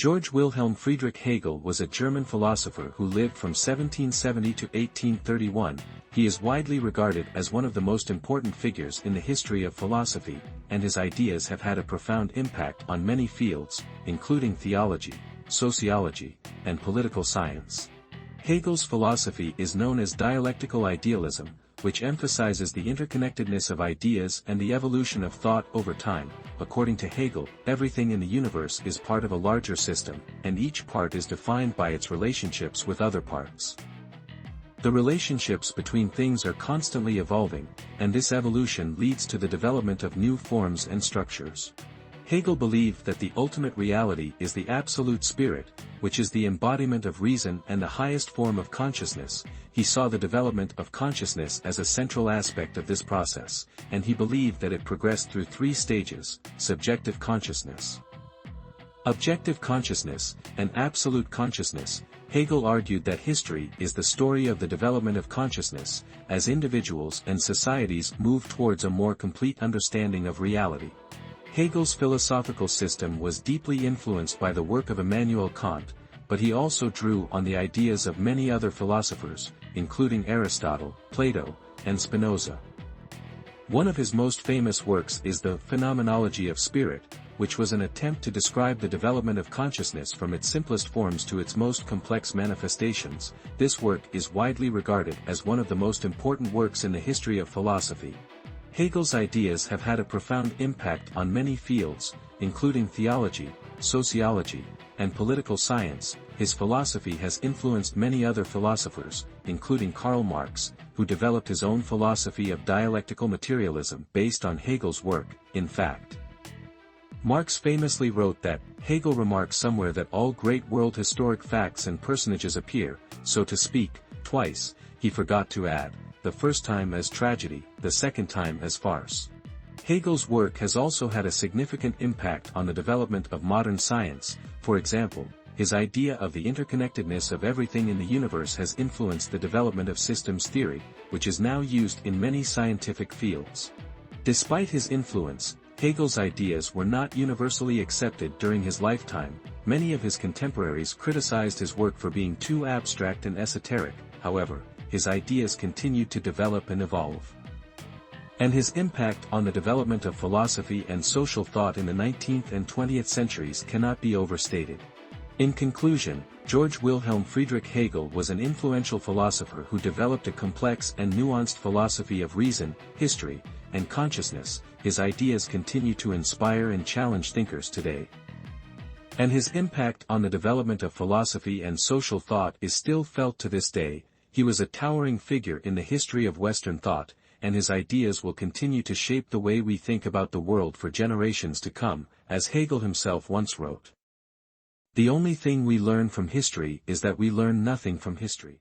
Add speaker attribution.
Speaker 1: Georg Wilhelm Friedrich Hegel was a German philosopher who lived from 1770 to 1831. He is widely regarded as one of the most important figures in the history of philosophy, and his ideas have had a profound impact on many fields, including theology, sociology, and political science. Hegel's philosophy is known as dialectical idealism, which emphasizes the interconnectedness of ideas and the evolution of thought over time. According to Hegel, everything in the universe is part of a larger system, and each part is defined by its relationships with other parts. The relationships between things are constantly evolving, and this evolution leads to the development of new forms and structures. Hegel believed that the ultimate reality is the absolute spirit, which is the embodiment of reason and the highest form of consciousness. He saw the development of consciousness as a central aspect of this process, and he believed that it progressed through three stages: subjective consciousness, objective consciousness, and absolute consciousness. Hegel argued that history is the story of the development of consciousness, as individuals and societies move towards a more complete understanding of reality. Hegel's philosophical system was deeply influenced by the work of Immanuel Kant, but he also drew on the ideas of many other philosophers, including Aristotle, Plato, and Spinoza. One of his most famous works is the Phenomenology of Spirit, which was an attempt to describe the development of consciousness from its simplest forms to its most complex manifestations. This work is widely regarded as one of the most important works in the history of philosophy. Hegel's ideas have had a profound impact on many fields, including theology, sociology, and political science. His philosophy has influenced many other philosophers, including Karl Marx, who developed his own philosophy of dialectical materialism based on Hegel's work. In fact, Marx famously wrote that, Hegel remarks somewhere that all great world historic facts and personages appear, so to speak, twice. He forgot to add, the first time as tragedy, the second time as farce. Hegel's work has also had a significant impact on the development of modern science. For example, his idea of the interconnectedness of everything in the universe has influenced the development of systems theory, which is now used in many scientific fields. Despite his influence, Hegel's ideas were not universally accepted during his lifetime. Many of his contemporaries criticized his work for being too abstract and esoteric. However, his ideas continued to develop and evolve. And his impact on the development of philosophy and social thought in the 19th and 20th centuries cannot be overstated. In conclusion, Georg Wilhelm Friedrich Hegel was an influential philosopher who developed a complex and nuanced philosophy of reason, history, and consciousness. His ideas continue to inspire and challenge thinkers today. And his impact on the development of philosophy and social thought is still felt to this day. He was a towering figure in the history of Western thought, and his ideas will continue to shape the way we think about the world for generations to come, as Hegel himself once wrote. The only thing we learn from history is that we learn nothing from history.